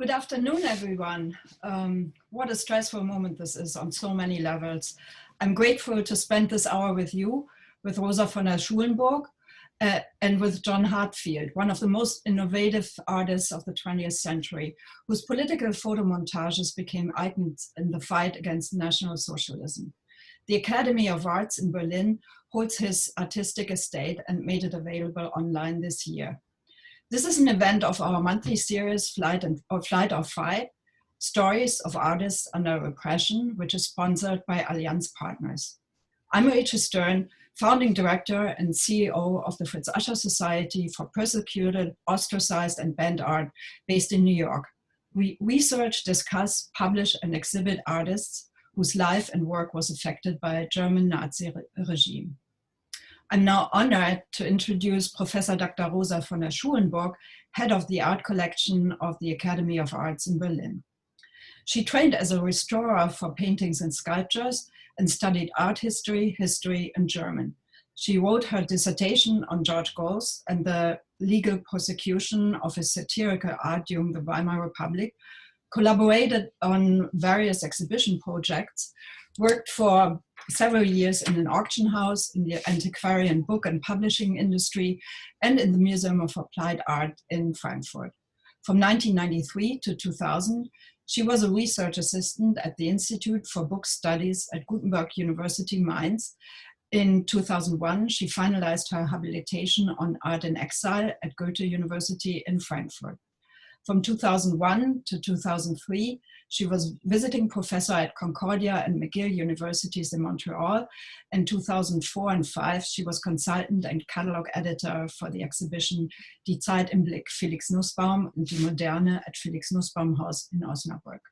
Good afternoon, everyone. What a stressful moment this is on so many levels. I'm grateful to spend this hour with you, with Rosa von der Schulenburg, and with John Heartfield, one of the most innovative artists of the 20th century, whose political photo montages became icons in the fight against National Socialism. The Academy of Arts in Berlin holds his artistic estate and made it available online this year. This is an event of our monthly series, Flight or Fight, Stories of Artists Under Repression, which is sponsored by Allianz Partners. I'm Rachel Stern, founding director and CEO of the Fritz Ascher Society for Persecuted, Ostracized, and Banned Art based in New York. We research, discuss, publish, and exhibit artists whose life and work was affected by a German Nazi regime. I'm now honored to introduce Professor Dr. Rosa von der Schulenburg, head of the art collection of the Academy of Arts in Berlin. She trained as a restorer for paintings and sculptures and studied art history, and German. She wrote her dissertation on George Grosz and the legal prosecution of his satirical art during the Weimar Republic, collaborated on various exhibition projects, worked for several years in an auction house, in the antiquarian book and publishing industry, and in the Museum of Applied Art in Frankfurt. From 1993 to 2000, she was a research assistant at the Institute for Book Studies at Gutenberg University Mainz. In 2001, she finalized her habilitation on art in exile at Goethe University in Frankfurt. From 2001 to 2003, she was visiting professor at Concordia and McGill Universities in Montreal. In 2004 and 2005, she was consultant and catalog editor for the exhibition Die Zeit im Blick, Felix Nussbaum und die Moderne at Felix Nussbaum Haus in Osnabrück.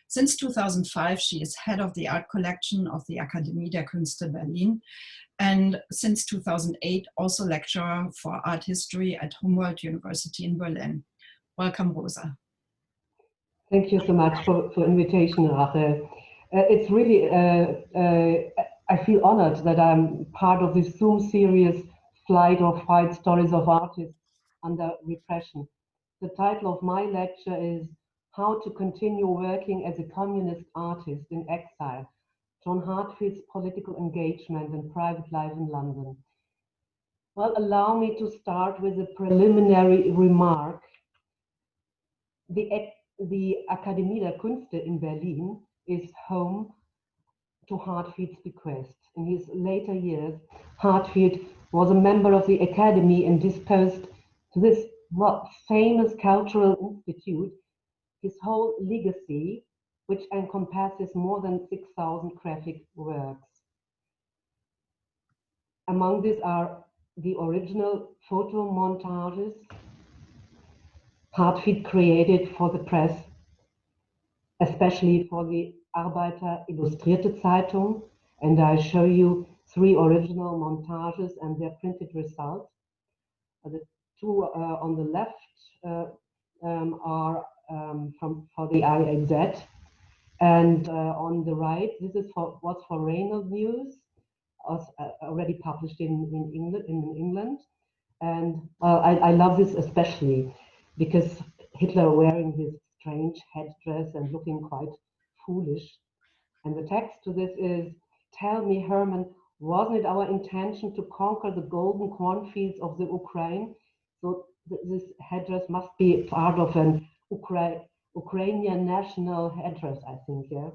Since 2005, she is head of the art collection of the Akademie der Künste Berlin, and since 2008, also lecturer for art history at Humboldt University in Berlin. Welcome, Rosa. Thank you so much for invitation, Rachel. It's really, I feel honored that I'm part of this Zoom series, Flight or Fight, Stories of Artists Under Repression. The title of my lecture is How to Continue Working as a Communist Artist in Exile, John Heartfield's Political Engagement and Private Life in London. Well, allow me to start with a preliminary remark. The Akademie der Künste in Berlin is home to Hartfield's bequest. In his later years, Hartfield was a member of the Academy and disposed to this famous cultural institute his whole legacy, which encompasses more than 6,000 graphic works. Among these are the original photo montages Hartfield created for the press, especially for the Arbeiter-Illustrierte-Zeitung, and I show you 3 original montages and their printed results. The 2 on the left are for the IAZ, and on the right, this is was for Reynolds News, already published in England, and I love this especially because Hitler wearing his strange headdress and looking quite foolish. And the text to this is, "Tell me, Herman, wasn't it our intention to conquer the golden cornfields of the Ukraine?" So this headdress must be part of an Ukrainian national headdress, I think, yeah.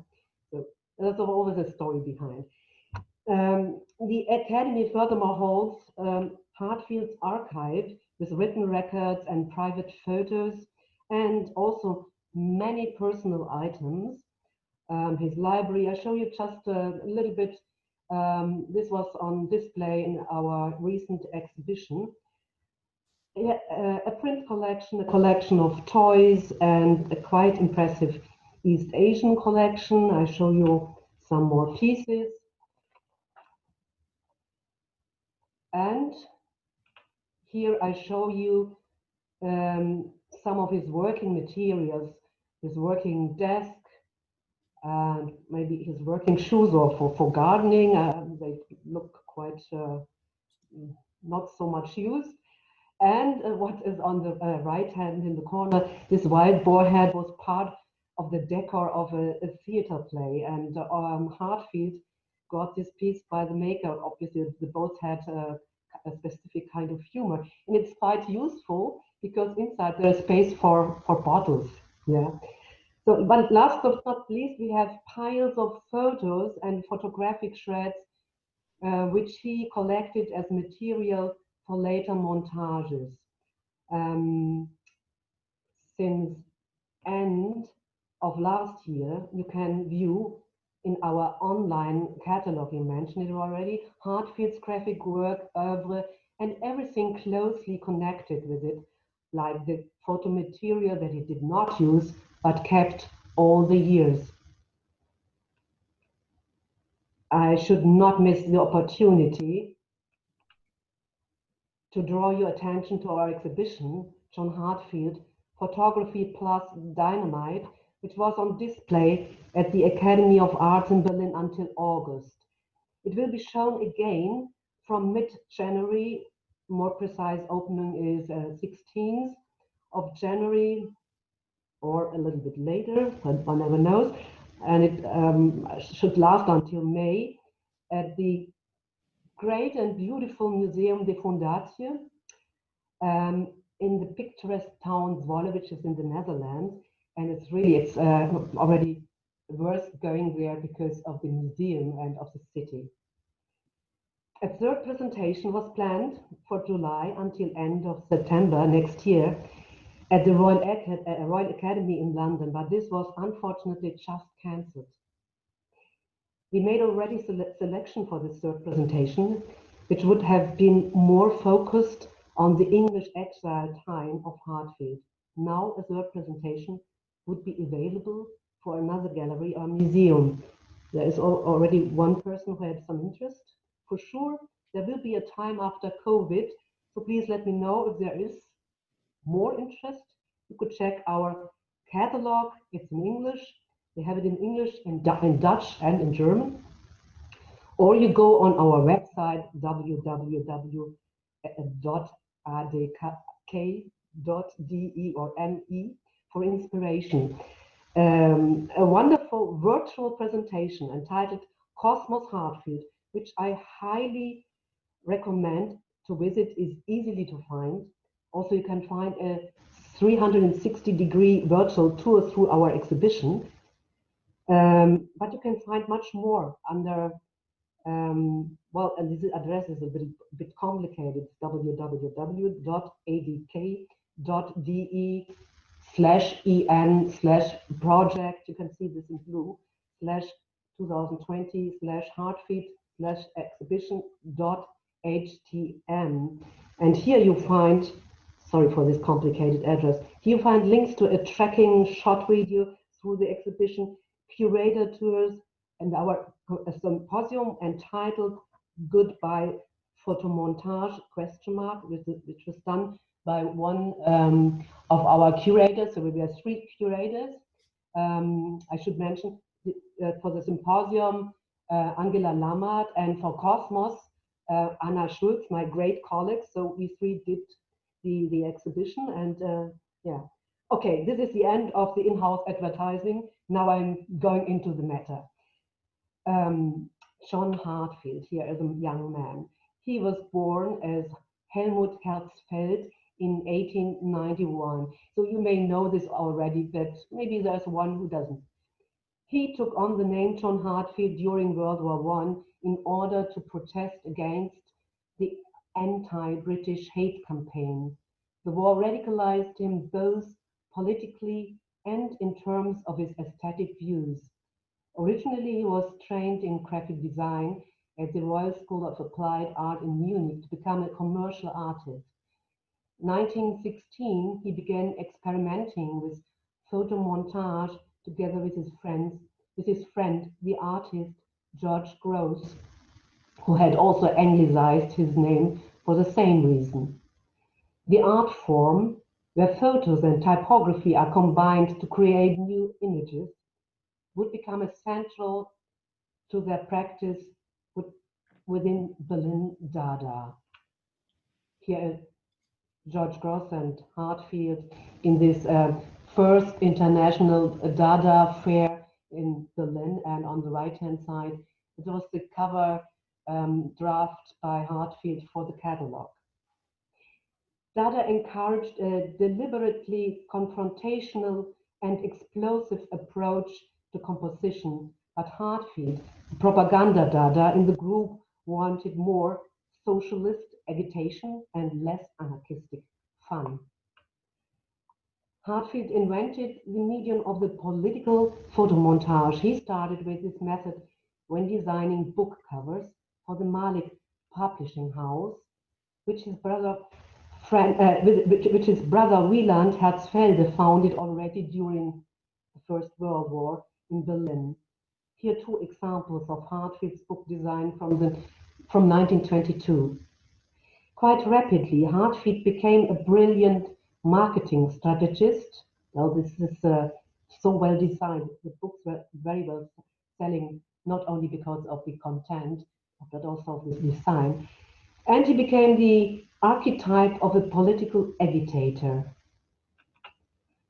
So there's always a story behind. The Academy furthermore holds Hartfield's archive with written records and private photos, and also many personal items. His library, I show you just a little bit. This was on display in our recent exhibition. A print collection, a collection of toys, and a quite impressive East Asian collection. I show you some more pieces. And here I show you some of his working materials, his working desk, and maybe his working shoes, or for gardening. They look quite not so much used. And what is on the right hand in the corner, this wild boar head was part of the decor of a theater play. And Hartfield got this piece by the maker. Obviously, they both had a specific kind of humor. And it's quite useful because inside there is space for bottles. Yeah. So, but last but not least, we have piles of photos and photographic shreds, which he collected as material for later montages. Since end of last year, you can view in our online catalog, you mentioned it already, Hartfield's graphic work, oeuvre, and everything closely connected with it, like the photo material that he did not use, but kept all the years. I should not miss the opportunity to draw your attention to our exhibition, John Heartfield, Photography Plus Dynamite, which was on display at the Academy of Arts in Berlin until August. It will be shown again from mid-January. More precise opening is 16th of January, or a little bit later, one never knows. And it should last until May at the great and beautiful Museum de Fundatie in the picturesque town Zwolle, which is in the Netherlands. And it's already worth going there because of the museum and of the city. A third presentation was planned for July until end of September next year at the Royal Academy in London, but this was unfortunately just cancelled. We made already selection for this third presentation, which would have been more focused on the English exile time of Hartfield. Now a third presentation would be available for another gallery or museum. There is already one person who had some interest. For sure, there will be a time after COVID, so please let me know if there is more interest. You could check our catalog. It's in English. We have it in English, in Dutch, and in German. Or you go on our website, www.adk.de or ME, for inspiration. A wonderful virtual presentation entitled Cosmos Hartfield, which I highly recommend to visit, is easily to find. Also, you can find a 360-degree virtual tour through our exhibition. But you can find much more under, well, and this address is a bit complicated, www.adk.de/en/project, you can see this in blue, /2020/Hartfield/exhibition.htm. And here you find, sorry for this complicated address, here you find links to a tracking shot video through the exhibition, curator tours, and our symposium entitled Goodbye Photo-Montage, which was done by one of our curators. So we have 3 curators. I should mention for the symposium, Angela Lammert, and for Cosmos, Anna Schulz, my great colleague. So we 3 did the exhibition, and yeah. Okay, this is the end of the in-house advertising. Now I'm going into the matter. John Heartfield, here as a young man. He was born as Helmut Herzfeld in 1891. So you may know this already, but maybe there's one who doesn't. He took on the name John Heartfield during World War I in order to protest against the anti-British hate campaign. The war radicalized him both politically and in terms of his aesthetic views. Originally, he was trained in graphic design at the Royal School of Applied Art in Munich to become a commercial artist. In 1916, he began experimenting with photo-montage together with his friend, the artist George Gross, who had also anglicized his name for the same reason. The art form, where photos and typography are combined to create new images, would become essential to their practice within Berlin Dada. Here George Gross and Hartfield in this first international Dada fair in Berlin, and on the right-hand side, it was the cover draft by Hartfield for the catalogue. Dada encouraged a deliberately confrontational and explosive approach to composition, but Hartfield, propaganda Dada in the group, wanted more socialist agitation and less anarchistic fun. Hartfield invented the medium of the political photo-montage. He started with this method when designing book covers for the Malik publishing house, which his brother Wieland Herzfelde founded already during the First World War in Berlin. Here are two examples of Hartfield's book design from 1922. Quite rapidly, Hartfield became a brilliant marketing strategist. Well, this is so well designed. The books were very well selling, not only because of the content, but also of the design. And he became the archetype of a political agitator.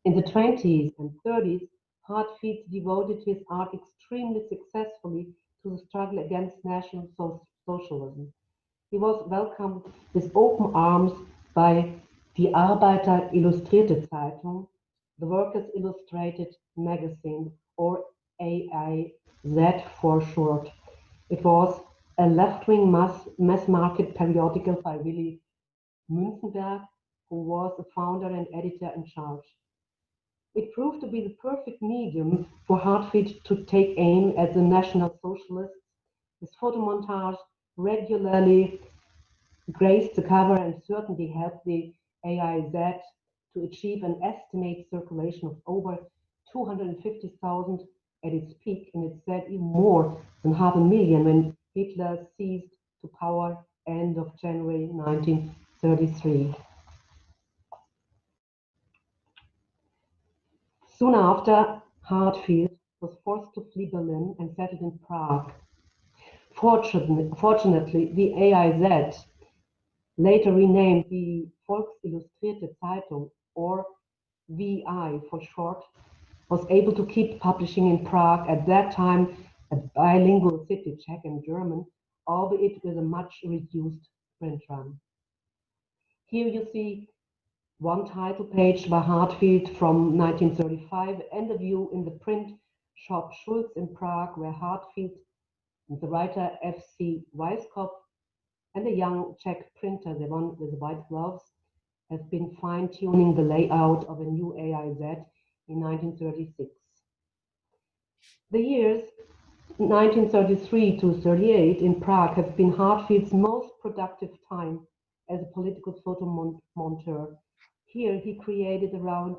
In the 20s and 30s, Hartfield devoted his art extremely successfully to the struggle against National Socialism. He was welcomed with open arms by the Arbeiter-Illustrierte-Zeitung, the Workers' Illustrated magazine, or AIZ for short. It was a left-wing mass market periodical by Willi Münzenberg, who was the founder and editor in charge. It proved to be the perfect medium for Hartfield to take aim at the National Socialists. His photo-montage regularly graced the cover and certainly helped the AIZ to achieve an estimated circulation of over 250,000 at its peak, and it said even more than 500,000 when Hitler seized to power end of January 1933. Soon after, Hartfield was forced to flee Berlin and settled in Prague. Fortunately, the AIZ, later renamed the Volks-Illustrierte-Zeitung, or VI for short, was able to keep publishing in Prague, at that time a bilingual city, Czech and German, albeit with a much reduced print run. Here you see one title page by Hartfield from 1935 and a view in the print shop Schulz in Prague, where Hartfield and the writer F.C. Weiskopf and a young Czech printer, the one with the white gloves, have been fine-tuning the layout of a new AIZ in 1936. The years 1933 to 38 in Prague have been Hartfield's most productive time as a political photo-monteur. Here he created around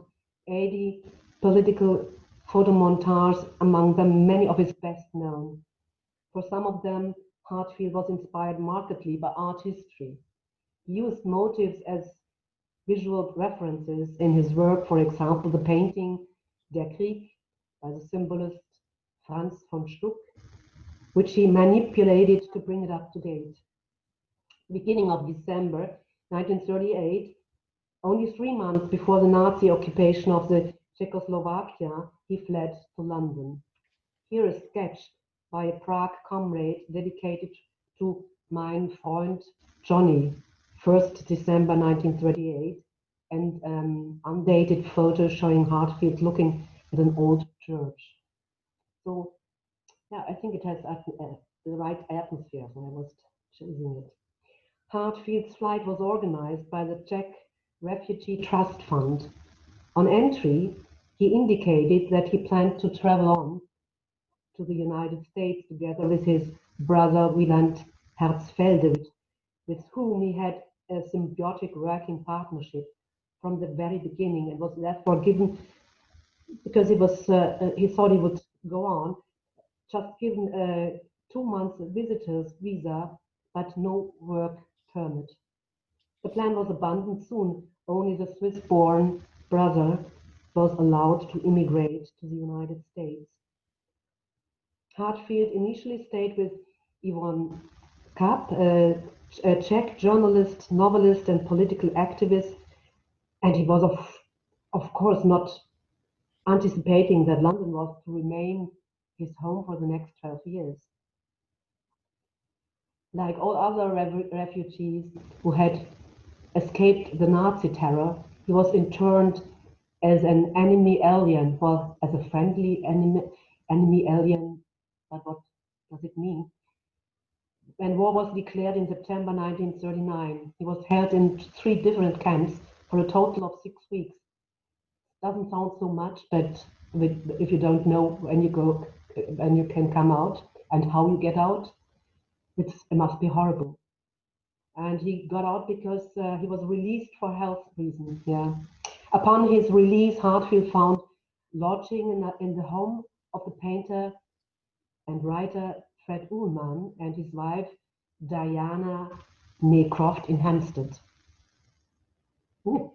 80 political photo-montages, among them many of his best known. For some of them, Hartfield was inspired markedly by art history. He used motifs as visual references in his work, for example, the painting Der Krieg by the symbolist Franz von Stuck, which he manipulated to bring it up to date. Beginning of December 1938, only 3 months before the Nazi occupation of the Czechoslovakia, he fled to London. Here a sketch by a Prague comrade dedicated to Mein Freund Johnny, 1st December 1938, and undated photo showing Hartfield looking at an old church. So, yeah, I think it has the right atmosphere, so I was choosing it. Hartfield's flight was organized by the Czech Refugee Trust Fund. On entry, he indicated that he planned to travel on to the United States together with his brother Wieland Herzfelde, with whom he had a symbiotic working partnership from the very beginning, and was therefore given, because he thought he would go on, just given a 2 months visitor's visa, but no work permit. The plan was abandoned soon. Only the Swiss-born brother was allowed to immigrate to the United States. Hartfield initially stayed with Ivan Kapp, a Czech journalist, novelist, and political activist And he was, of course, not anticipating that London was to remain his home for the next 12 years. Like all other refugees who had escaped the Nazi terror, he was interned as an enemy alien, well, as a friendly enemy alien, but what does it mean? When war was declared in September 1939, he was held in 3 different camps for a total of 6 weeks. Doesn't sound so much, but if you don't know when you go, when you can come out and how you get out, it must be horrible. And he got out because he was released for health reasons. Yeah. Upon his release, Hartfield found lodging in the home of the painter and writer Fred Ullman and his wife Diana Maycroft in Hampstead. Ooh.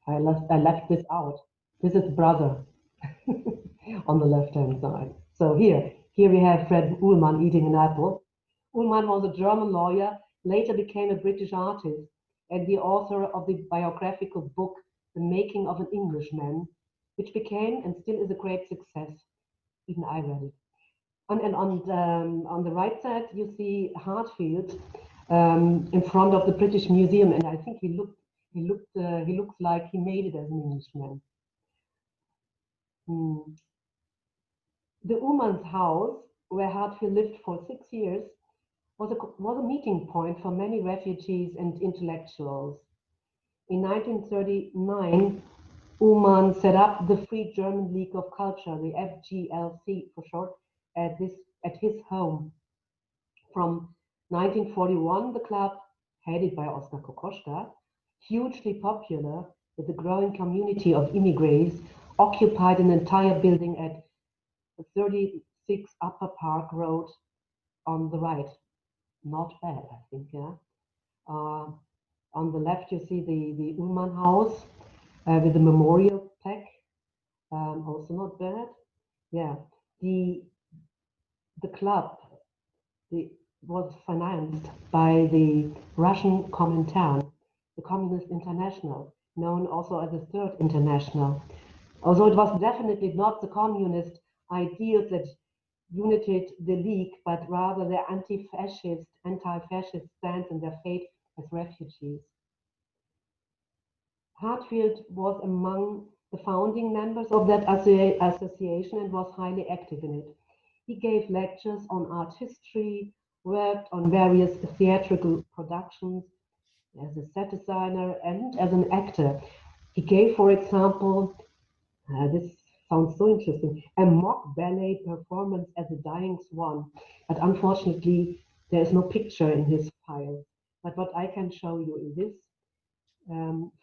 I left this out. This is brother on the left-hand side. So here we have Fred Ullman eating an apple. Ullman was a German lawyer, later became a British artist, and the author of the biographical book The Making of an Englishman, which became and still is a great success. Even I read it. And on the right side, you see Hartfield in front of the British Museum, and I think he looks like he made it as an Englishman. The Ullman's house, where Hartfield lived for 6 years, was a meeting point for many refugees and intellectuals. In 1939, Ullman set up the Free German League of Culture, the FGLC for short, at his home. From 1941, the club, headed by Oskar Kokoschka, hugely popular with the growing community of immigrants, occupied an entire building at 36 Upper Park Road on the right. Not bad, I think, yeah. On the left, you see the Ullman house with the memorial plaque. Also not bad. Yeah, the club was financed by the Russian Comintern, the Communist International, known also as the Third International. Although it was definitely not the communist ideals that united the League, but rather their anti-fascist stance and their fate as refugees. Hartfield was among the founding members of that association and was highly active in it. He gave lectures on art history, worked on various theatrical productions as a set designer and as an actor. He gave, for example, this sounds so interesting, a mock ballet performance as a dying swan, but unfortunately there is no picture in his file. But what I can show you is this.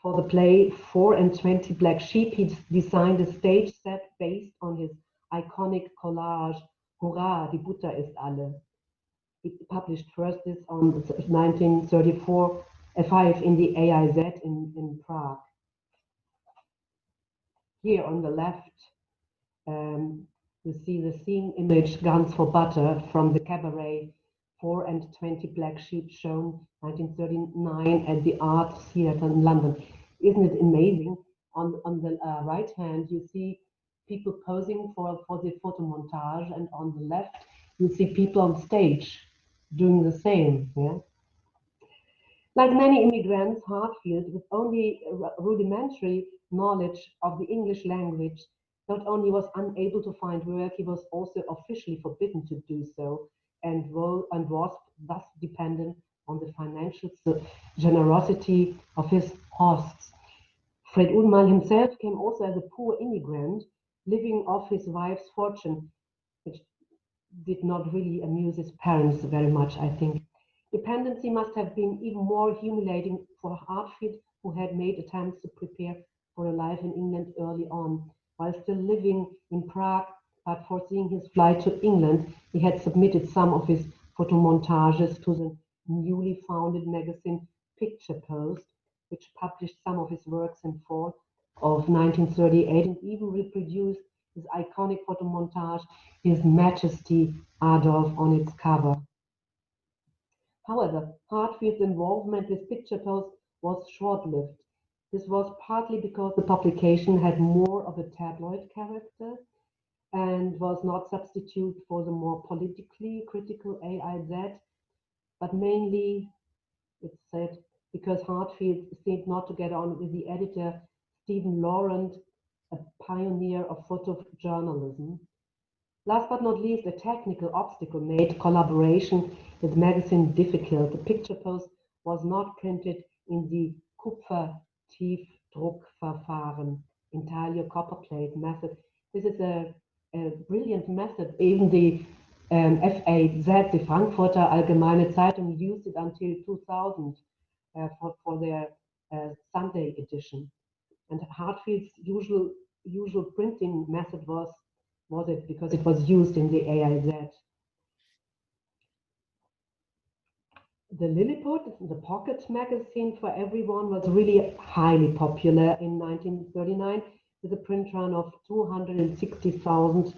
For the play 4 and 20 Black Sheep, he designed a stage set based on his iconic collage, Hurra, die Butter ist alle. He published first this on 1934-5 in the AIZ in Prague. Here on the left, you see the scene image Guns for Butter from the cabaret 4 and 20 Black Sheep shown 1939 at the Art Theatre in London. Isn't it amazing? On the right hand, you see people posing for the photo-montage, and on the left, you see people on stage doing the same. Yeah? Like many immigrants, Hartfield, with only rudimentary knowledge of the English language, not only was unable to find work, he was also officially forbidden to do so, and was thus dependent on the financial generosity of his hosts. Fred Ullman himself came also as a poor immigrant, living off his wife's fortune, which did not really amuse his parents very much, I think. Dependency must have been even more humiliating for Hartfield, who had made attempts to prepare for a life in England early on. While still living in Prague, but foreseeing his flight to England, he had submitted some of his photo-montages to the newly founded magazine Picture Post, which published some of his works in fall of 1938 and even reproduced his iconic photo-montage, His Majesty Adolf, on its cover. However, Hartfield's involvement with Picture Post was short-lived. This was partly because the publication had more of a tabloid character and was not substitute for the more politically critical AIZ, but mainly, it's said, because Hartfield seemed not to get on with the editor Stephen Laurent, a pioneer of photojournalism. Last but not least, a technical obstacle made collaboration with the magazine difficult. The picture post was not printed in the Kupfer-Tiefdruckverfahren, intaglio copperplate method. This is a brilliant method. Even the FAZ, the Frankfurter Allgemeine Zeitung, used it until 2000 for their Sunday edition. And Hartfield's usual printing method was it because it was used in the AIZ. The Lilliput, the pocket magazine for everyone, was really highly popular in 1939 with a print run of 260,000.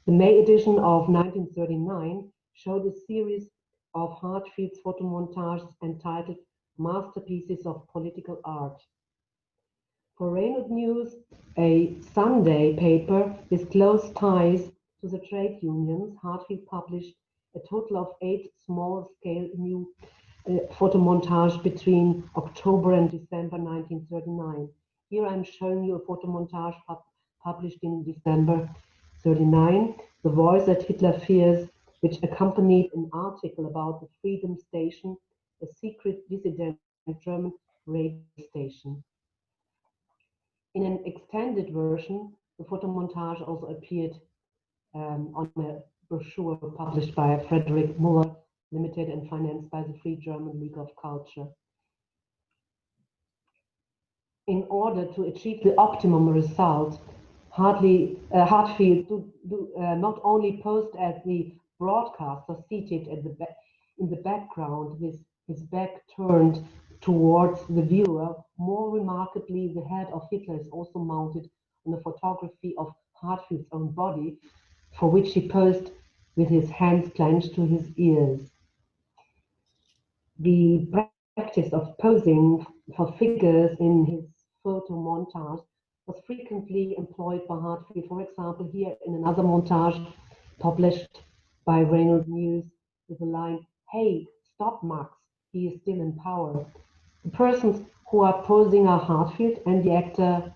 The May edition of 1939 showed a series of Hartfield's photomontages entitled Masterpieces of Political Art. For Reynolds News, a Sunday paper with close ties to the trade unions, Hartfield published a total of 8 small-scale new photomontages between October and December 1939. Here I'm showing you a photomontage published in December 39, The Voice That Hitler Fears, which accompanied an article about the Freedom Station, a secret dissident German radio station. In an extended version, the photomontage also appeared on a brochure published by Frederick Muller Limited and financed by the Free German League of Culture. In order to achieve the optimum result, Hartfield not only posed as the broadcaster seated at in the background with his back turned towards the viewer. More remarkably, the head of Hitler is also mounted on a photography of Hartfield's own body, for which he posed with his hands clenched to his ears. The practice of posing for figures in his photo montage was frequently employed by Hartfield. For example, here in another montage published by Reynolds News with the line, "Hey, stop Max, he is still in power." The persons who are posing are Hartfield and the actor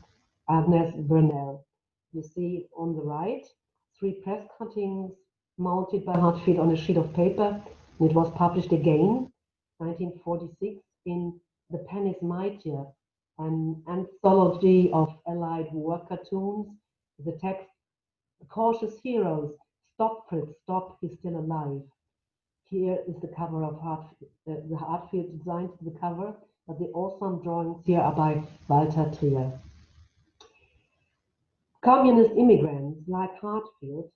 Agnes Burnell. You see on the right 3 press cuttings mounted by Hartfield on a sheet of paper, and it was published again 1946 in The Pen is Mightier, an anthology of Allied war cartoons. The text, "The cautious heroes, stop Fritz, stop, he's still alive." Here is the cover of Hartfield, the Hartfield designs the cover, but the awesome drawings here are by Walter Trier. Communist immigrants like Hartfield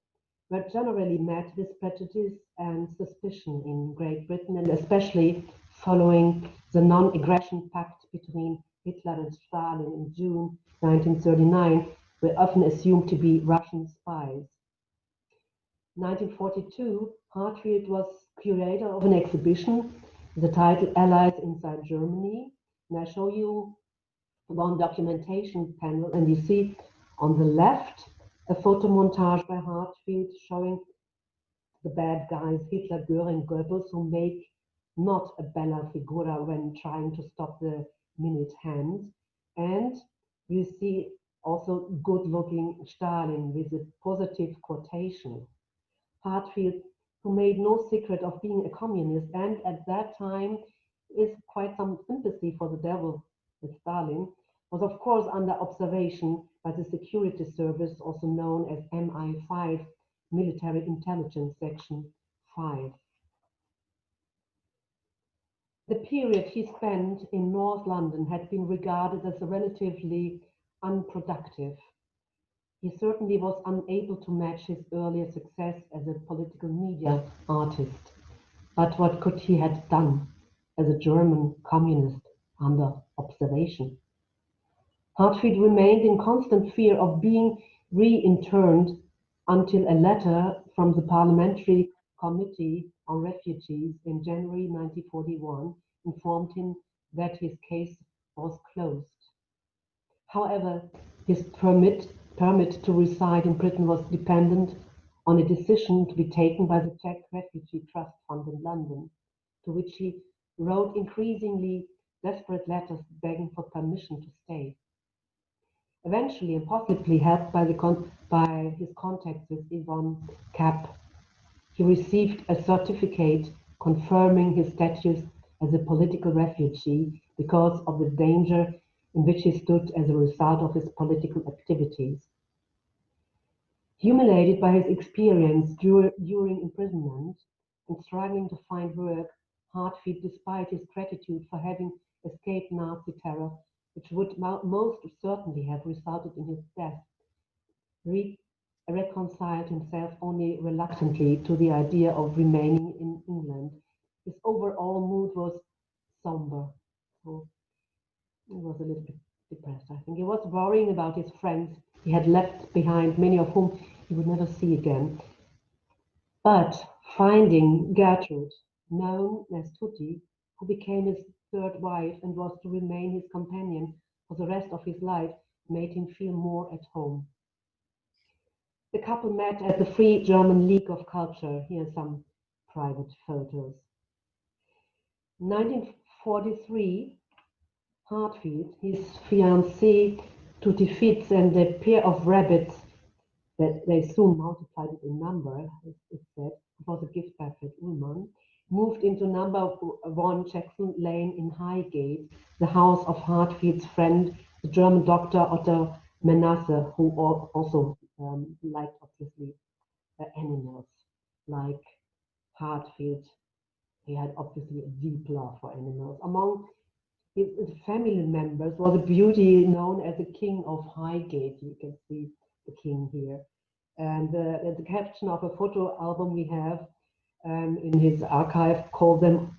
were generally met with prejudice and suspicion in Great Britain, and especially following the non-aggression pact between Hitler and Stalin in June 1939, were often assumed to be Russian spies. In 1942, Hartfield was curator of an exhibition with the title Allies Inside Germany, and I show you one documentation panel, and you see on the left a photo montage by Hartfield showing the bad guys, Hitler, Göring, Goebbels, who make not a bella figura when trying to stop the minute hand. And you see also good-looking Stalin with a positive quotation. Hartfield, who made no secret of being a communist and at that time is quite some sympathy for the devil with Stalin, was of course under observation by the security service, also known as MI5, Military Intelligence Section 5. The period he spent in North London had been regarded as relatively unproductive. He certainly was unable to match his earlier success as a political media artist. But what could he have done as a German communist under observation? Hartfield remained in constant fear of being re-interned until a letter from the Parliamentary Committee on Refugees in January 1941 informed him that his case was closed. However, his permit to reside in Britain was dependent on a decision to be taken by the Czech Refugee Trust Fund in London, to which he wrote increasingly desperate letters begging for permission to stay. Eventually, and possibly helped by his contacts with Yvonne Kapp, he received a certificate confirming his status as a political refugee because of the danger in which he stood as a result of his political activities. Humiliated by his experience during imprisonment and struggling to find work, Hartfield, despite his gratitude for having escaped Nazi terror, which would most certainly have resulted in his death, reconciled himself only reluctantly to the idea of remaining in England. His overall mood was somber. So he was a little bit depressed, I think. He was worrying about his friends he had left behind, many of whom he would never see again. But finding Gertrude, known as Tutti, who became his third wife and was to remain his companion for the rest of his life, made him feel more at home. The couple met at the Free German League of Culture. Here are some private photos. In 1943, Hartfield, his fiancée Tutti Fitz, and a pair of rabbits that they soon multiplied it in number, as it said, it was a gift by Fred Ullman, moved into number 1 Jackson Lane in Highgate, the house of Hartfield's friend, the German doctor Otto Menasse, who also liked, obviously, animals, like Hartfield. He had obviously a deep love for animals. Among his family members was a beauty known as the King of Highgate. You can see the king here. And the caption of a photo album we have in his archive called them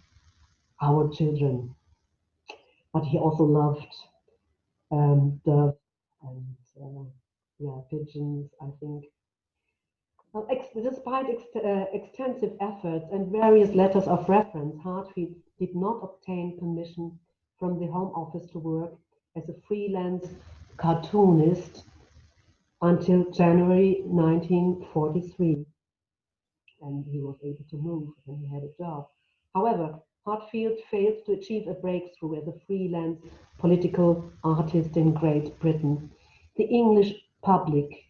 our children. But he also loved doves and pigeons, I think. Well, despite extensive efforts and various letters of reference, Hartfield did not obtain permission from the Home Office to work as a freelance cartoonist until January 1943, and he was able to move and he had a job. However, Hartfield failed to achieve a breakthrough as a freelance political artist in Great Britain. The English public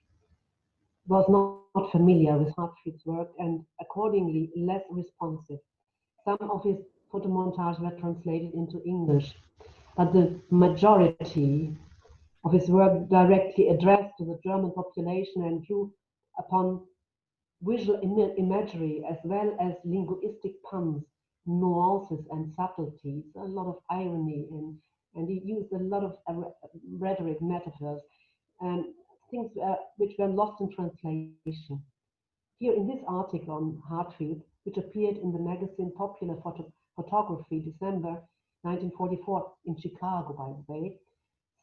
was not familiar with Hartfield's work and accordingly less responsive. Some of his photomontages were translated into English, but the majority of his work directly addressed to the German population and drew upon visual imagery as well as linguistic puns, nuances and subtleties, a lot of irony, and he used a lot of rhetoric, metaphors, and things which were lost in translation. Here in this article on Hartfield, which appeared in the magazine Popular Photography, December 1944, in Chicago, by the way.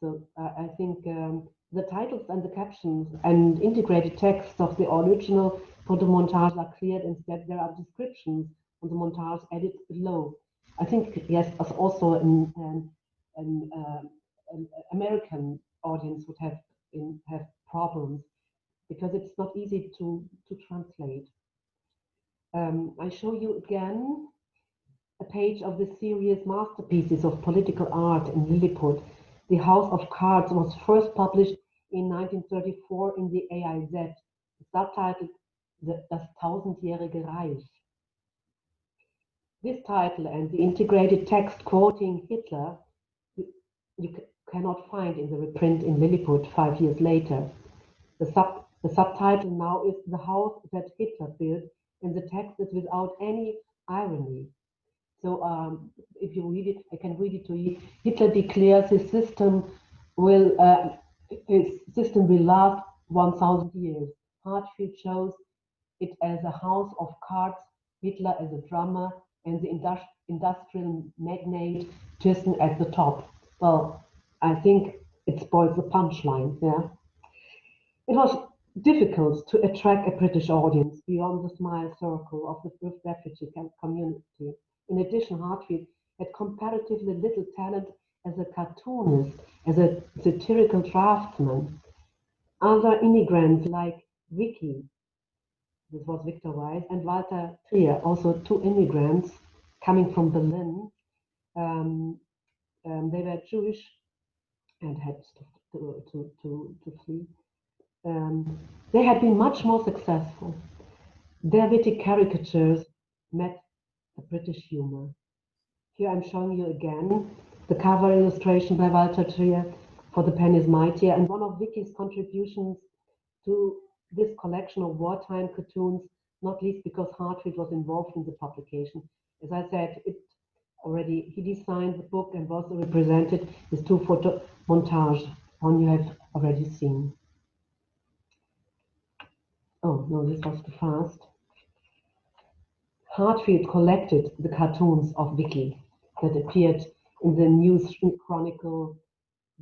So I think the titles and the captions and integrated text of the original photomontage are cleared. Instead, there are descriptions on the montage added below. I think, yes, also an American audience would have problems because it's not easy to translate. I show you again a page of the series Masterpieces of Political Art in Lilliput. The House of Cards was first published in 1934 in the AIZ, subtitled Das Tausendjährige Reich. This title and the integrated text quoting Hitler you cannot find in the reprint in Lilliput 5 years later. The subtitle now is The House That Hitler Built, and the text is without any irony. So if you read it, I can read it to you. Hitler declares his system will last 1,000 years. Hartfield shows it as a house of cards, Hitler as a drummer, and the industrial magnate Thyssen at the top. Well, I think it spoils the punchline. Yeah, it was difficult to attract a British audience beyond the small circle of the refugee community. In addition, Hartfield had comparatively little talent as a cartoonist, as a satirical draftsman. Other immigrants like Vicky, this was Victor Weiss, and Walter Trier, also two immigrants coming from Berlin. They were Jewish and had to flee. They had been much more successful. Their witty caricatures met the British humor. Here I'm showing you again the cover illustration by Walter Trier for The Pen is Mightier, and one of Vicky's contributions to this collection of wartime cartoons, not least because Hartfield was involved in the publication. As I said, he designed the book and was represented with two photo montages, one you have already seen. Oh, no, this was too fast. Hartfield collected the cartoons of Vicky that appeared in the News Chronicle,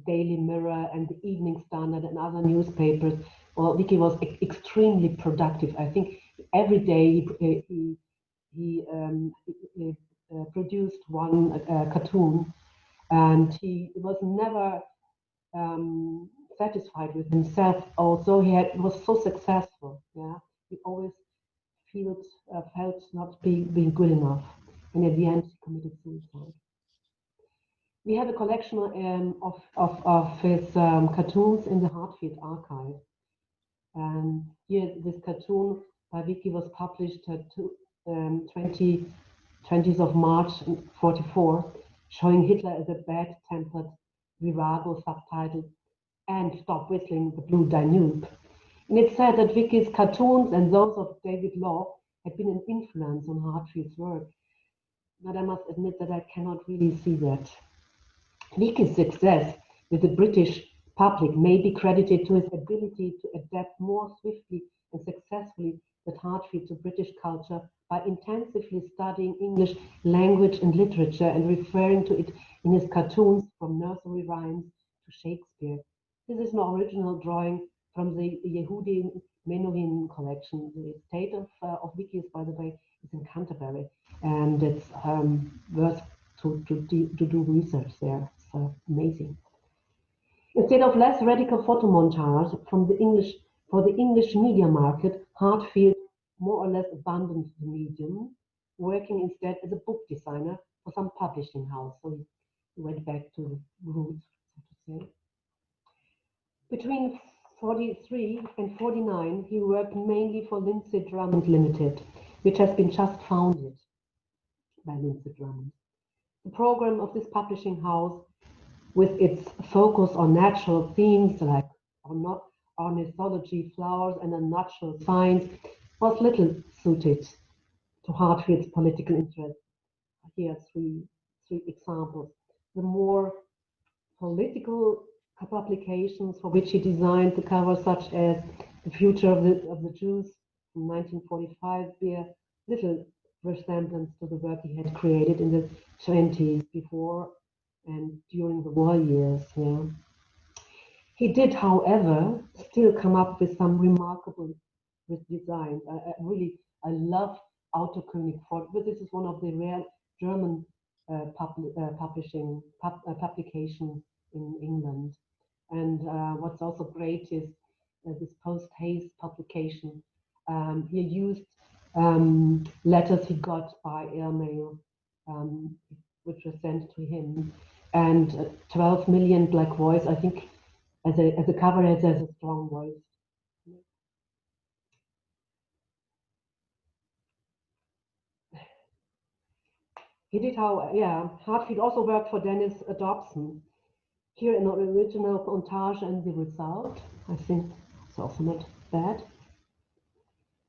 Daily Mirror, and the Evening Standard and other newspapers. Well, Vicky was extremely productive. I think every day he produced one cartoon, and he was never satisfied with himself. Although was so successful, yeah, he always felt not being good enough, and at the end he committed suicide. We have a collection of his cartoons in the Hartfield archive. And here, this cartoon by Vicky was published at 20th of March 1944, showing Hitler as a bad-tempered virago, subtitled "And Stop Whistling the Blue Danube." And it said that Vicky's cartoons and those of David Law had been an influence on Hartfield's work. But I must admit that I cannot really see that. Vicky's success with the British public may be credited to his ability to adapt more swiftly and successfully with Hartfield to British culture by intensively studying English language and literature and referring to it in his cartoons from nursery rhymes to Shakespeare. This is an original drawing from the Yehudi Menuhin collection. The estate of Vicky's, by the way, is in Canterbury, and it's worth to do research there. It's amazing. Instead of less radical photo montage for the English media market, Hartfield more or less abandoned the medium, working instead as a book designer for some publishing house. So he went back to the roots, so to say. Between 43 and 49, he worked mainly for Lindsay Drummond Limited, which has been just founded by Lindsay Drummond. The program of this publishing house, with its focus on natural themes like ornithology, flowers, and natural science, was little suited to Hartfield's political interests. Here are three examples. The more political publications for which he designed the covers, such as The Future of the Jews from 1945, bear little resemblance to the work he had created in the 20s before and during the war years. Yeah. He did, however, still come up with some remarkable designs. I love Autokönig, but this is one of the rare German publications in England. And what's also great is this post-haste publication. He used letters he got by airmail, which were sent to him, and 12 million black voice. I think as a cover it has a strong voice. He did Hartfield also worked for Dennis Dobson. Here an original montage and the result. I think it's also not bad.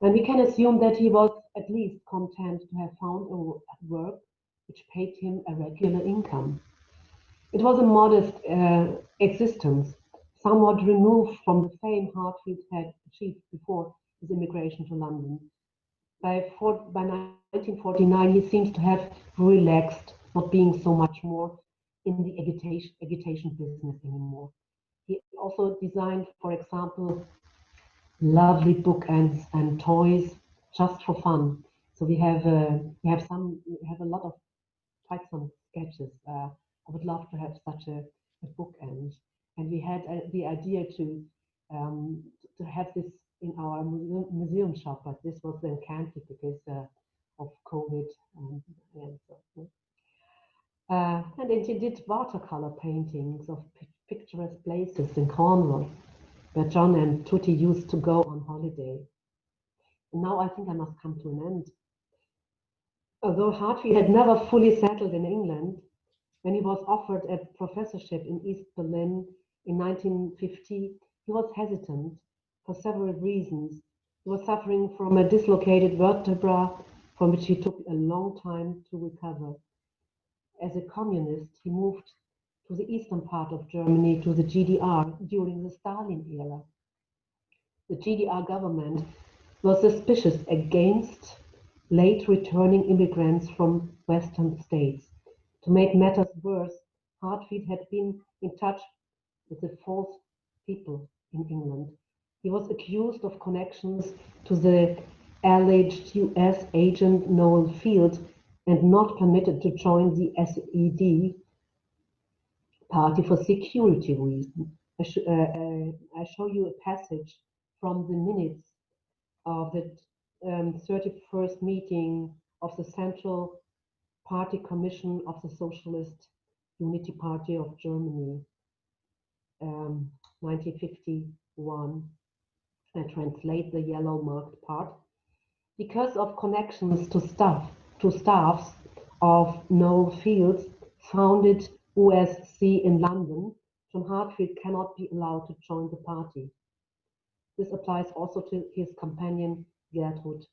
And we can assume that he was at least content to have found a work which paid him a regular income. It was a modest existence, somewhat removed from the fame Hartfield had achieved before his immigration to London. By 1949, he seems to have relaxed, not being so much more in the agitation business anymore. He also designed, for example, lovely bookends and toys just for fun. So we have quite some sketches. I would love to have such a bookend. And we had the idea to have this in our museum shop, but this was then cancelled because of COVID. And he did watercolor paintings of picturesque places in Cornwall, where John and Tutti used to go on holiday. And now I think I must come to an end. Although Hartfield had never fully settled in England, when he was offered a professorship in East Berlin in 1950, he was hesitant for several reasons. He was suffering from a dislocated vertebra from which he took a long time to recover. As a communist, he moved to the eastern part of Germany, to the GDR, during the Stalin era. The GDR government was suspicious against late returning immigrants from Western states. To make matters worse, Hartfield had been in touch with the false people in England. He was accused of connections to the alleged US agent Noel Field and not permitted to join the SED party for security reasons. I show you a passage from the minutes of the 31st meeting of the Central Party Commission of the Socialist Unity Party of Germany, 1951. I translate the yellow marked part. Because of connections to staffs of Noel Fields, founded USC in London, John Heartfield cannot be allowed to join the party. This applies also to his companion Gertrud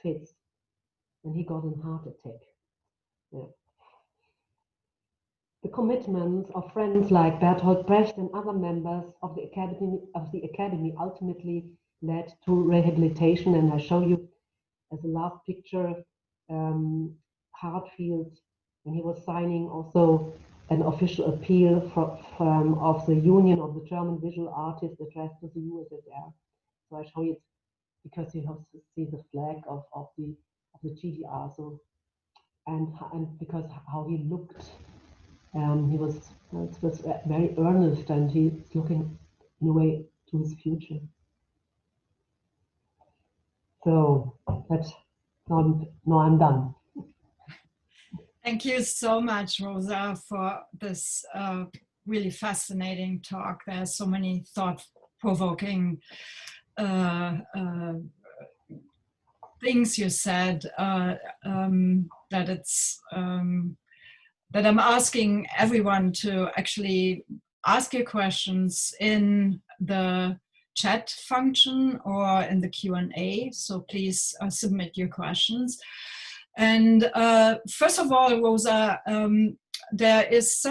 Fitz, and he got a heart attack. Yeah. The commitment of friends like Bertolt Brecht and other members of the Academy ultimately led to rehabilitation, and I show you as a last picture Hartfield when he was signing also an official appeal of the Union of the German Visual Artists addressed to the USSR. So I show it because you have to see the flag of the GDR. So and because how he looked, it was very earnest, and he's looking in a way to his future. So that's now I'm done. Thank you so much, Rosa, for this really fascinating talk. There are so many thought-provoking things you said that it's that I'm asking everyone to actually ask your questions in the chat function or in the Q&A. So please submit your questions. And first of all, Rosa, there is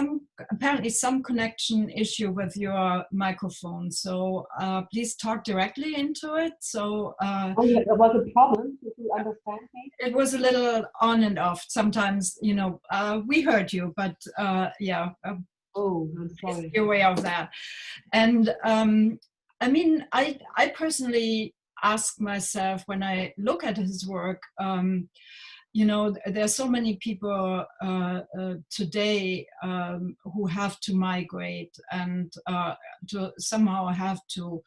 apparently some connection issue with your microphone. So please talk directly into it. So oh yeah, there was a problem. Did you understand me? It was a little on and off. Sometimes, you know, we heard you, but yeah. Oh, I'm sorry. You're aware of that. And I mean, I personally ask myself when I look at his work, you know, there's so many people today who have to migrate and to somehow have to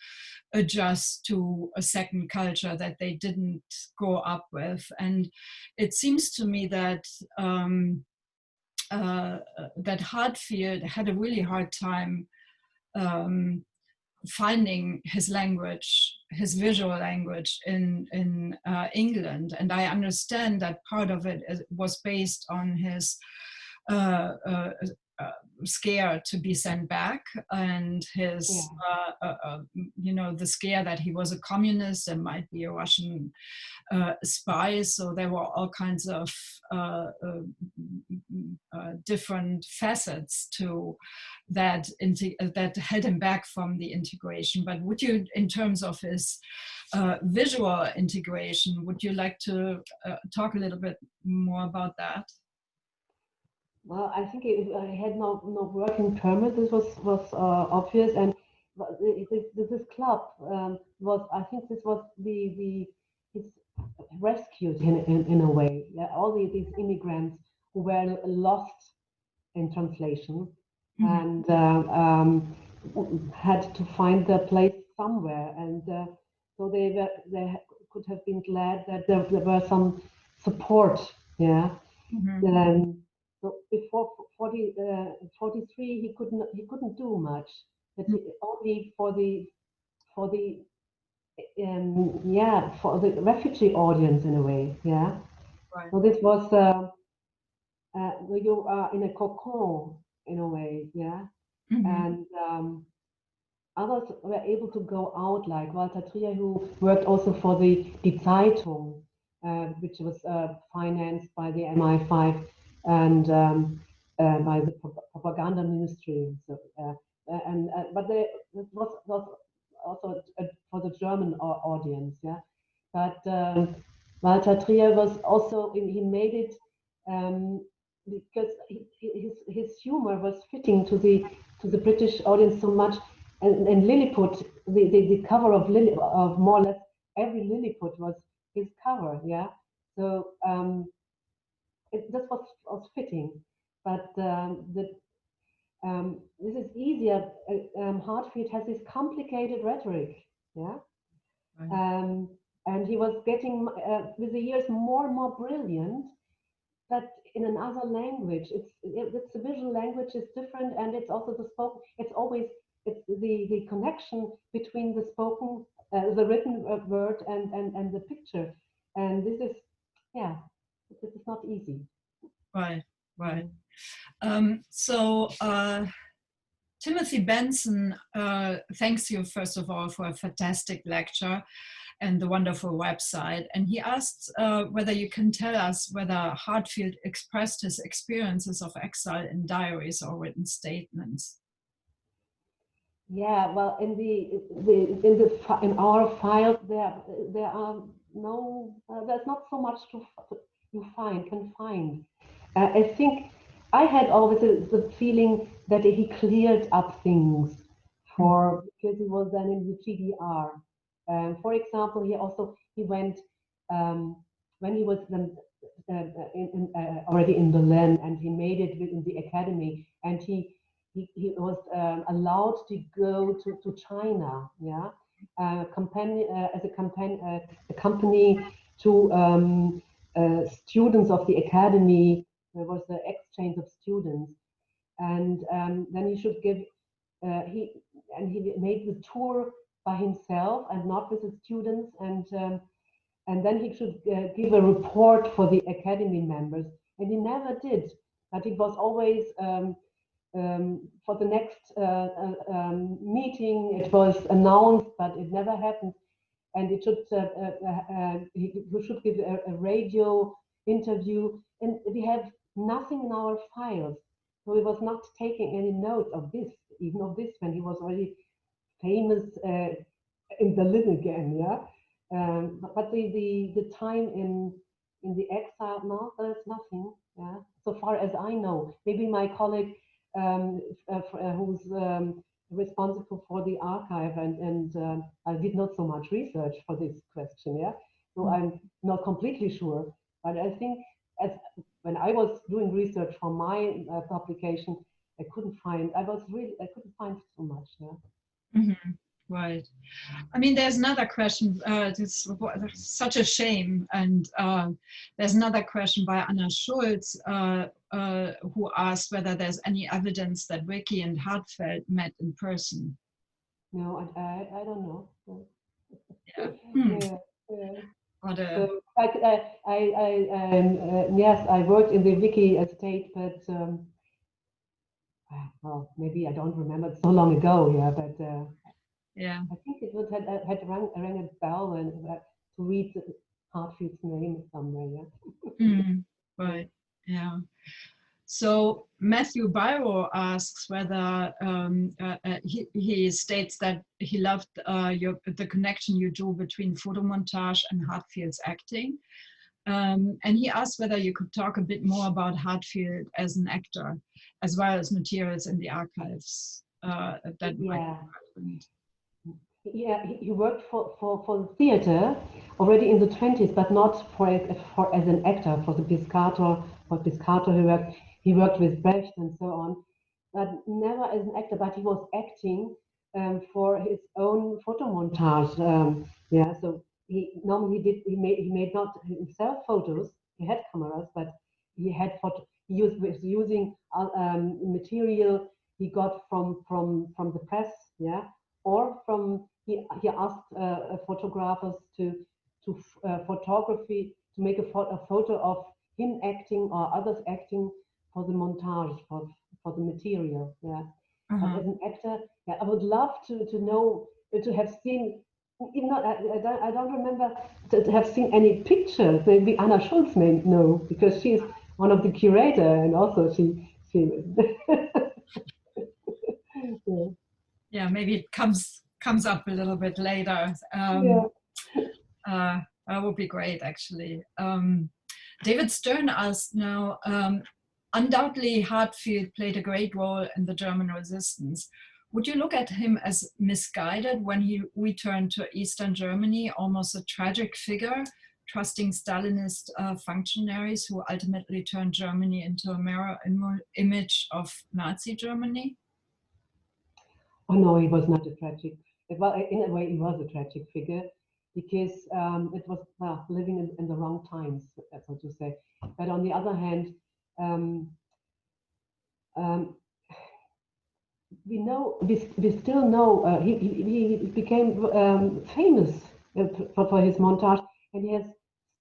adjust to a second culture that they didn't grow up with. And it seems to me that that Hartfield had a really hard time finding his language, his visual language in England. And I understand that part of it was based on his scare to be sent back, and his, you know, the scare that he was a communist and might be a Russian spy. So there were all kinds of different facets to that that held him back from the integration. But would you, in terms of his visual integration, would you like to talk a little bit more about that? Well, I think I had no working permit. This was obvious, and this club was. I think this was it's rescued in a way. Yeah, all these immigrants who were lost in translation, Mm-hmm. and had to find their place somewhere, and so they could have been glad that there were some support. Yeah. Mm-hmm. So before 43, he couldn't do much, but only for the for the refugee audience in a way. Yeah. Right. So this was you are in a cocon in a way. Yeah. Mm-hmm. And others were able to go out, like Walter Trier, who worked also for the Die Zeitung, which was financed by the MI5 and by the propaganda ministry. So, but it was also for the German audience, yeah. But Walter Trier was also he made it because his humor was fitting to the British audience so much. And Lilliput, the cover of more or less every Lilliput was his cover, yeah. So this was fitting, but this is easier. Hartfield has this complicated rhetoric, yeah, Right. and he was getting with the years more and more brilliant, but in another language. It's the visual language is different, and it's also the spoken. It's the connection between the spoken, the written word and the picture, and this is this is not easy. Right. Right. So Timothy Benson thanks you first of all for a fantastic lecture and the wonderful website. And he asked whether you can tell us whether Hartfield expressed his experiences of exile in diaries or written statements. Yeah, well, in our files there are no there's not so much you can find. I think I had always the feeling that he cleared up things because he was then in the GDR. For example, he went when he was then already in Berlin, and he made it within the academy, and he was allowed to go to China, yeah, as a company to students of the academy. There was an exchange of students, and then he should give he made the tour by himself and not with the students, and then he should give a report for the academy members, and he never did. But it was always for the next meeting, it was announced, but it never happened. And it should he should give a radio interview, and we have nothing in our files. So he was not taking any notes of this, even of this, when he was already famous in Berlin again. Yeah, but the time in the exile, no, there's nothing. Yeah, so far as I know. Maybe my colleague who's responsible for the archive, and I did not so much research for this question. Yeah, so I'm not completely sure, but I think as when I was doing research for my publication, I couldn't find so much. Yeah. Mm-hmm. Right. I mean, there's another question. It's such a shame. And there's another question by Anna Schulz, who asked whether there's any evidence that Willi and Hartfield met in person. No, I don't know. Yeah. Yeah, yeah. What a... So yes, I worked in the Wiki estate, but well, maybe I don't remember. It's so long ago. Yeah, but yeah. I think it would had rang a bell and to read Hartfield's name somewhere. Yeah. Right. Yeah. So Matthew Byro asks whether he states that he loved the connection you drew between photo-montage and Hartfield's acting. And he asked whether you could talk a bit more about Hartfield as an actor, as well as materials in the archives that might be relevant. Yeah, he worked for theater already in the 20s, but not for as an actor. For Piscator, he worked. he worked with Brecht and so on, but never as an actor. But he was acting for his own photo montage. Yeah, so he made not himself photos. He had cameras, but he had was using material he got from the press, yeah, or from he asked photographers to photography to make a photo of him acting or others acting for the montage for the material, yeah. But as an actor, yeah, I would love to know to have seen. Even not, I don't remember to have seen any pictures. Maybe Anna Schulz may know because she's one of the curator and also she yeah. Yeah, maybe it comes up a little bit later. Yeah. That would be great, actually. David Stern asked now, undoubtedly Hartfield played a great role in the German resistance. Would you look at him as misguided when he returned to Eastern Germany, almost a tragic figure, trusting Stalinist functionaries who ultimately turned Germany into a mirror image of Nazi Germany? Oh no, he was not a tragic. Well, in a way, he was a tragic figure because it was living in the wrong times, so to say. But on the other hand, we still know he became famous for his montage, and he has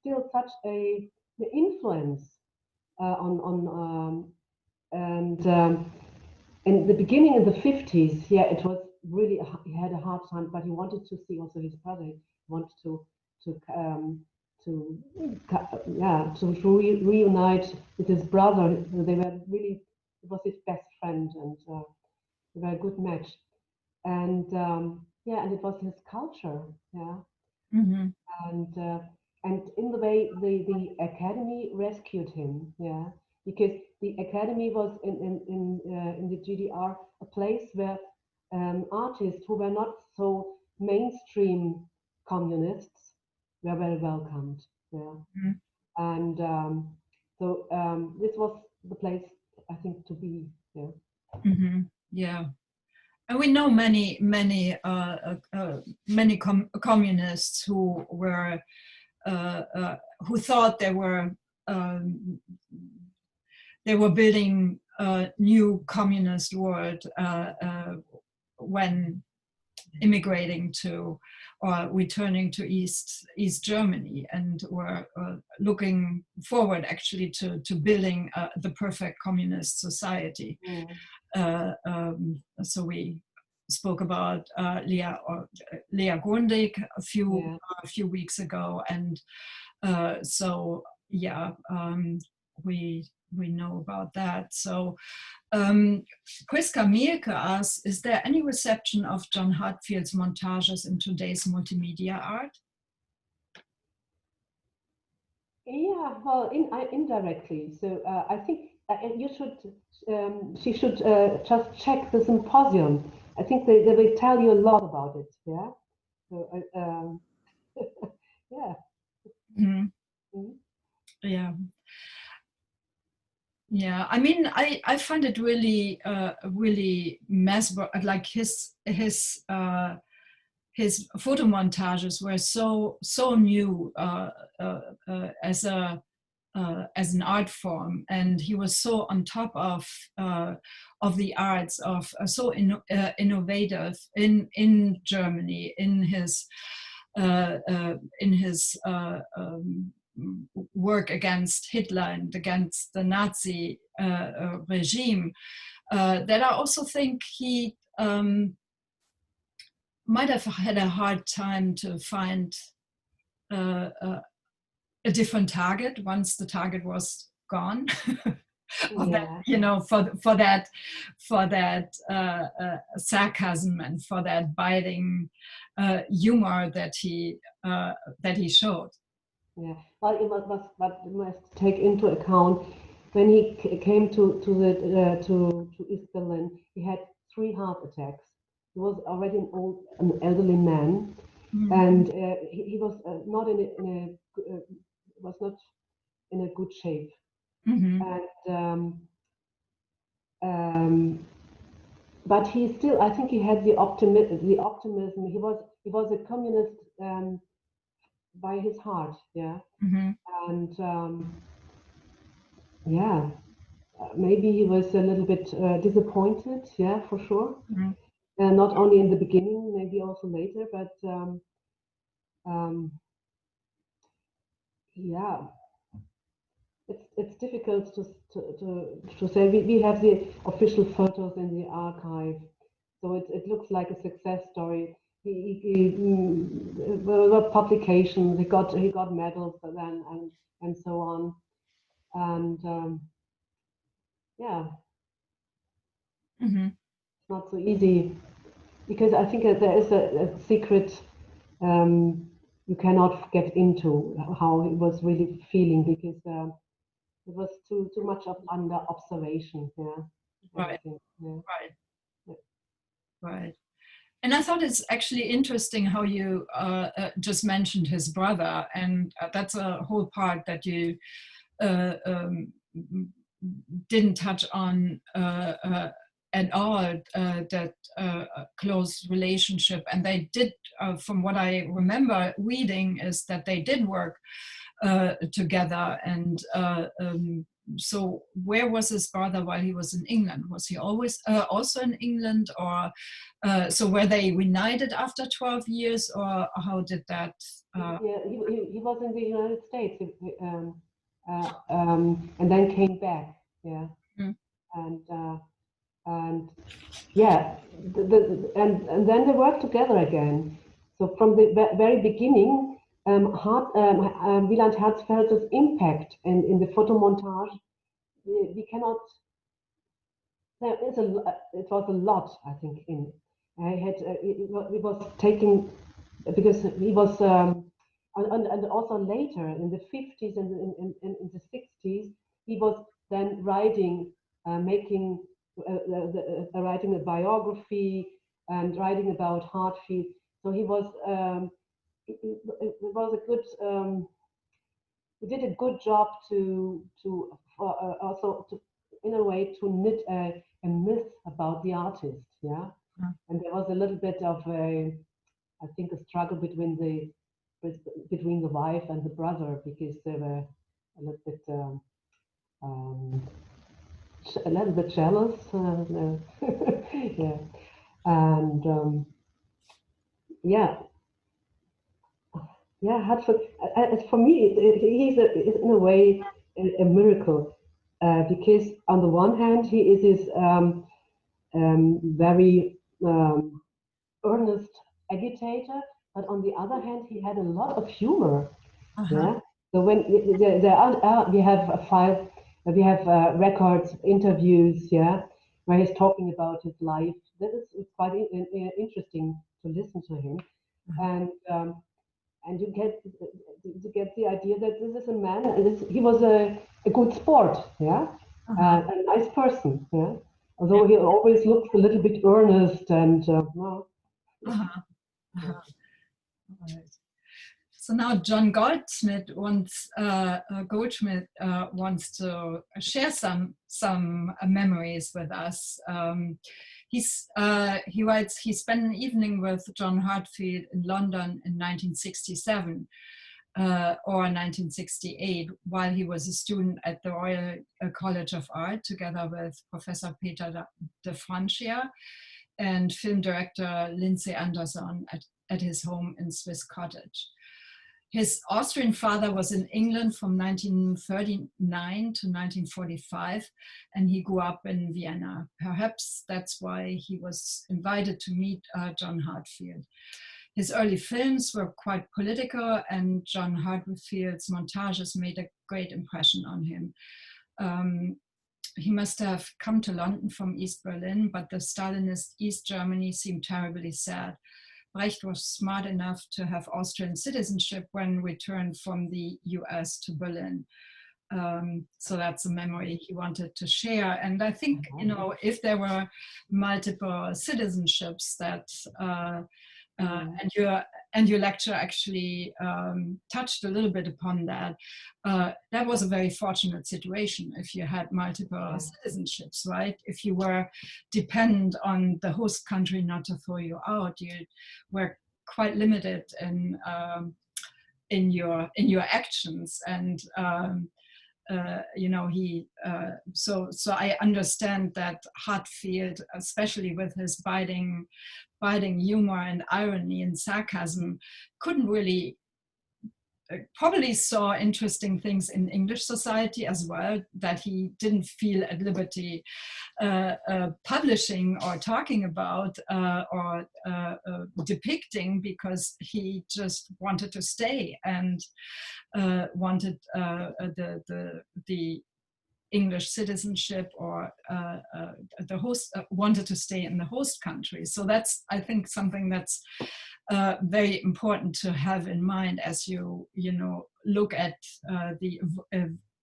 still such the influence on and in the beginning in the 50s, yeah, it was really he had a hard time, but he wanted to see also his brother. He wanted to reunite with his brother. They were really, it was his best friend, and they were a good match. And yeah, and it was his culture, yeah. Mm-hmm. And in the way the academy rescued him, yeah, because the academy was in the GDR a place where artists who were not so mainstream communists were well welcomed, yeah. Mm-hmm. And so this was the place I think to be, yeah. Mm-hmm. Yeah. And we know many communists who were who thought they were building a new communist world when immigrating to or returning to East Germany, and were looking forward actually to building the perfect communist society. So we spoke about Leah Grundig a few weeks ago, and so yeah, we know about that. So Priska Mielke asks, is there any reception of John Heartfield's montages in today's multimedia art? Yeah, well, indirectly. So I think you should, she should just check the symposium. I think they will tell you a lot about it. Yeah. So yeah. Mm-hmm. Mm-hmm. Yeah. Yeah, I mean, I find it really really like his photo montages were so new as an art form, and he was so on top of the arts, of so innovative in Germany in his work against Hitler and against the Nazi regime, that I also think he might have had a hard time to find a different target once the target was gone. That, you know, for that sarcasm and for that biting humor that he showed. Yeah, well, you must take into account when he came to East Berlin, he had 3 heart attacks. He was already an elderly man, and he was not was not in a good shape. And but he still, I think he had the optimism. He was a communist by his heart, yeah. Mm-hmm. And yeah, maybe he was a little bit disappointed, yeah, for sure. Mm-hmm. Not only in the beginning, maybe also later, but yeah, it's difficult to say. We have the official photos in the archive, so it looks like a success story. Well, publications. He got medals, but then and so on, and yeah, Mm-hmm. it's not so easy because I think there is a secret you cannot get into how he was really feeling because it was too much of under observation. Yeah, Right. everything. Yeah. Right. Yeah. Right. And I thought it's actually interesting how you just mentioned his brother, and that's a whole part that you didn't touch on at all, that close relationship. And they did, from what I remember reading, is that they did work together. And so where was his brother while he was in England? Was he always also in England, or so were they reunited after 12 years, or how did that? Yeah, he was in the United States and then came back. Yeah, Mm. and yeah, and then they worked together again. So from the very beginning, Wieland Herzfeld's impact in the photo montage, we cannot. There is it was a lot, I think. I had it was taking because he was and also later in the 50s and in the 60s he was then writing, making writing a biography and writing about Hartfield. So he was it was a good he did a good job to also to in a way to knit a myth about the artist, yeah. And there was a little bit of a, I think, a struggle between the wife and the brother because they were a little bit a little bit jealous, yeah, and yeah, yeah. Hartford, for me, he's in a way a miracle because on the one hand he is this very earnest agitator, but on the other hand, he had a lot of humor. Yeah. So when there are we have a file, we have records, interviews, yeah, where he's talking about his life. That is it's quite interesting to listen to him, and you get the idea that this is a man. He was a good sport, yeah, a nice person, yeah. Although he always looks a little bit earnest and well. Right. So now John Goldschmidt wants to share some memories with us. He writes he spent an evening with John Heartfield in London in 1967 or 1968 while he was a student at the Royal College of Art together with Professor Peter de Francia and film director Lindsay Anderson at his home in Swiss Cottage. His Austrian father was in England from 1939 to 1945, and he grew up in Vienna. Perhaps that's why he was invited to meet John Heartfield. His early films were quite political, and John Heartfield's montages made a great impression on him. He must have come to London from East Berlin, but the Stalinist East Germany seemed terribly sad. Brecht was smart enough to have Austrian citizenship when returned from the US to Berlin. So that's a memory he wanted to share. And I think, you know, if there were multiple citizenships that, and you're and your lecture actually touched a little bit upon that. That was a very fortunate situation if you had multiple citizenships, right? If you were dependent on the host country not to throw you out, you were quite limited in your actions. And you know, so I understand that Hartfield, especially with his biting humor and irony and sarcasm, couldn't really probably saw interesting things in English society as well that he didn't feel at liberty publishing or talking about or depicting, because he just wanted to stay and wanted the English citizenship, or the host wanted to stay in the host country. So that's, I think, something that's very important to have in mind as you look at the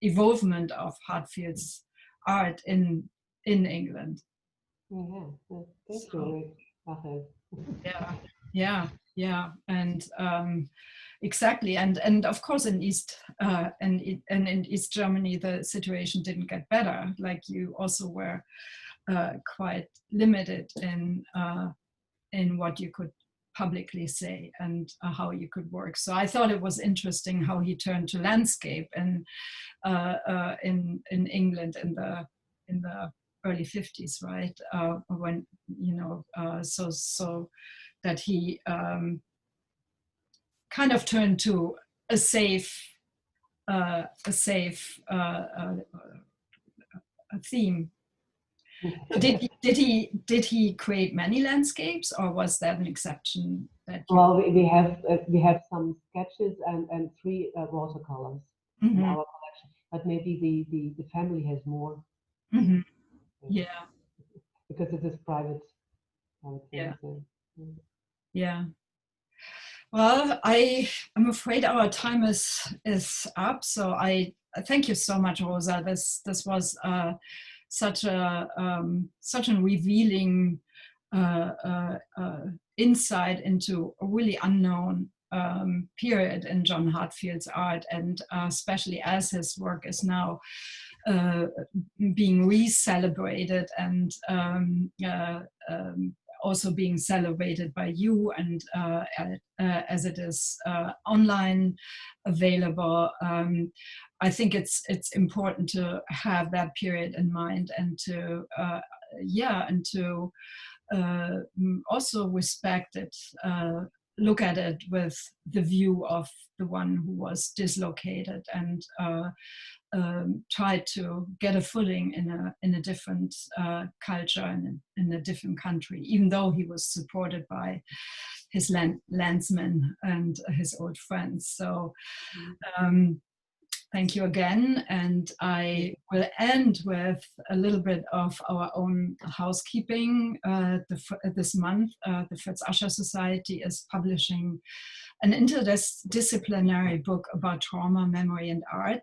evolvement of Hartfield's art in England. Thank you, Rachel. Yeah, and exactly, and of course in East in East Germany the situation didn't get better. Like, you also were quite limited in what you could publicly say and how you could work. So I thought it was interesting how he turned to landscape and in England in the early 50s, right? When so that he kind of turned to a safe theme. Did he create many landscapes, or was that an exception? Well, we have some sketches and 3 watercolors in our collection, but maybe the family has more. Yeah, because it is private. Yeah. Yeah. Well, I'm afraid our time is up. So I thank you so much, Rosa. This was such a revealing insight into a really unknown period in John Heartfield's art, and especially as his work is now being re-celebrated and also being celebrated by you, and as it is online available. I think it's important to have that period in mind, and to also respect it, look at it with the view of the one who was dislocated, and try to get a footing in a different culture and in a different country, even though he was supported by his landsmen and his old friends. So thank you again, and I will end with a little bit of our own housekeeping. This month, the Fritz Ascher Society is publishing an interdisciplinary book about trauma, memory, and art,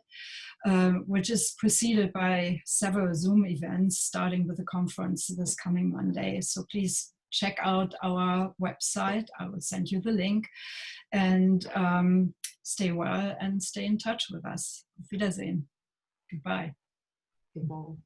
which is preceded by several Zoom events, starting with a conference this coming Monday. So please check out our website. I will send you the link, and stay well and stay in touch with us. Auf Wiedersehen. Goodbye. Goodbye.